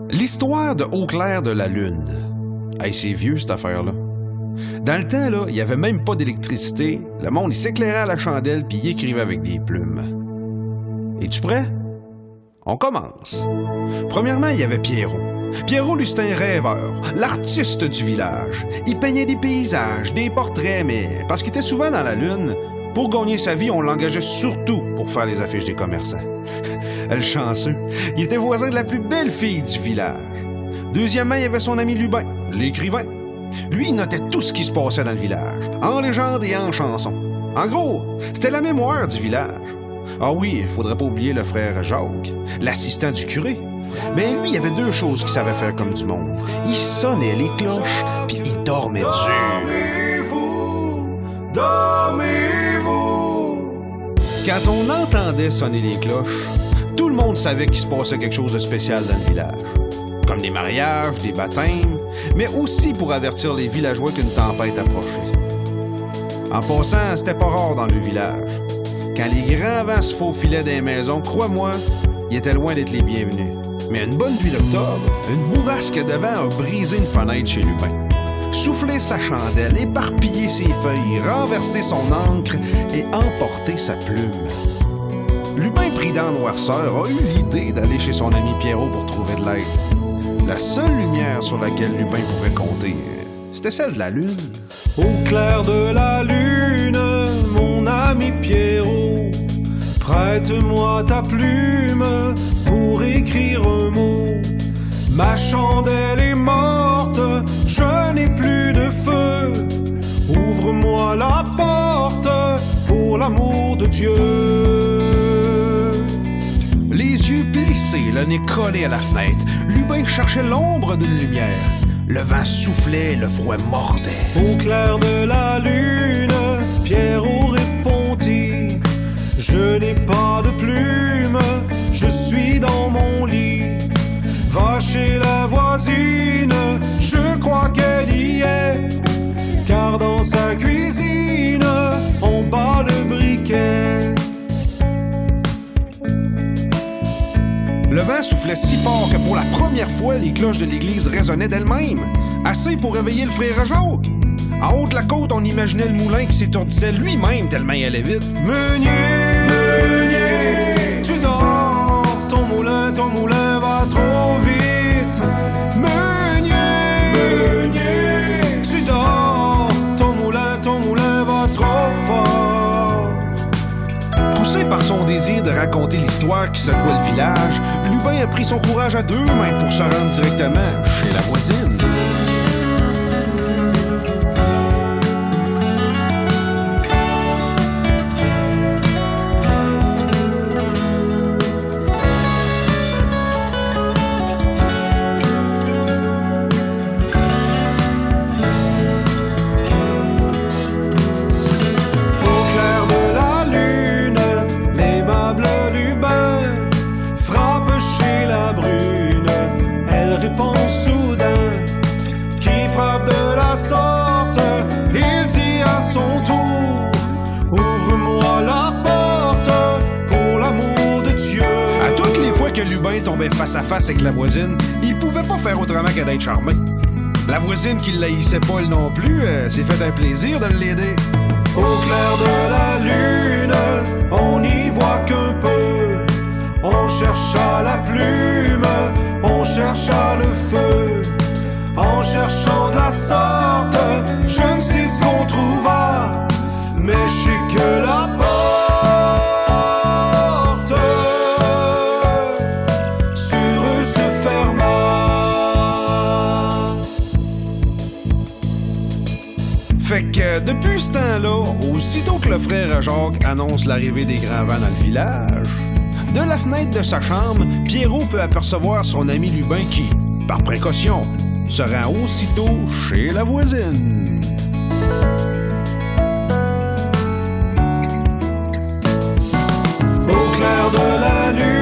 L'histoire de Au clair de la lune. Hey, c'est vieux, cette affaire-là. Dans le temps, là, il n'y avait même pas d'électricité. Le monde, il s'éclairait à la chandelle puis il écrivait avec des plumes. Es-tu prêt? On commence. Premièrement, il y avait Pierrot. Pierrot, lui, c'était un rêveur, l'artiste du village. Il peignait des paysages, des portraits, mais parce qu'il était souvent dans la lune, pour gagner sa vie, on l'engageait surtout pour faire les affiches des commerçants. Le chanceux, il était voisin de la plus belle fille du village. Deuxièmement, il y avait son ami Lubin, l'écrivain. Lui, il notait tout ce qui se passait dans le village, en légende et en chanson. En gros, c'était la mémoire du village. Ah oui, il faudrait pas oublier le frère Jacques, l'assistant du curé. Mais lui, il y avait deux choses qu'il savait faire comme du monde. Il sonnait les cloches, puis il dormait dur. Dormez-vous, dormez-vous. Quand on entendait sonner les cloches, tout le monde savait qu'il se passait quelque chose de spécial dans le village. Comme des mariages, des baptêmes, mais aussi pour avertir les villageois qu'une tempête approchait. En passant, c'était pas rare dans le village. Quand les grands vents se faufilaient dans les maisons, crois-moi, ils étaient loin d'être les bienvenus. Mais une bonne pluie d'octobre, une bourrasque de vent a brisé une fenêtre chez Lubin. Soufflé sa chandelle, éparpillé ses feuilles, renversé son encre et emporté sa plume. Lubin, pris dans la noirceur, a eu l'idée d'aller chez son ami Pierrot pour trouver de l'aide. La seule lumière sur laquelle Lubin pouvait compter, c'était celle de la lune. Au clair de la lune, mon ami Pierrot, prête-moi ta plume pour écrire un mot. Ma chandelle est morte, je n'ai plus de feu. Ouvre-moi la porte pour l'amour de Dieu. Les yeux plissés, le nez collé à la fenêtre, Lubin cherchait l'ombre d'une lumière. Le vent soufflait, le froid mordait. Au clair de la lune, Pierrot répondit: je n'ai pas de plume, je suis dans mon lit. Va chez la voisine, je crois qu'elle y est, car dans sa cuisine, on bat le briquet. Le vent soufflait si fort que pour la première fois, les cloches de l'église résonnaient d'elles-mêmes. Assez pour réveiller le frère Jacques. En haut de la côte, on imaginait le moulin qui s'étourdissait lui-même tellement il allait vite. Meunier, tu dors, ton moulin va trop vite. Meunier, tu dors, ton moulin va trop fort. Poussé par son désir de raconter l'histoire qui secouait le village, Lubin a pris son courage à deux mains pour se rendre directement chez la voisine. Il dit à son tour: ouvre-moi la porte pour l'amour de Dieu. À toutes les fois que Lubin tombait face à face avec la voisine, il pouvait pas faire autrement que d'être charmé. La voisine qui l'haïssait pas elle non plus, s'est fait un plaisir de l'aider. Au clair de la lune, on n'y voit qu'un peu. On chercha la plume, on chercha le feu. En cherchant de la sorte, je ne sais ce qu'on trouva, mais je sais que la porte sur eux se ferma. Fait que depuis ce temps-là, aussitôt que le frère Jacques annonce l'arrivée des grands vents dans le village, de la fenêtre de sa chambre, Pierrot peut apercevoir son ami Lubin qui, par précaution, se rend aussitôt chez la voisine. Au clair de la lune,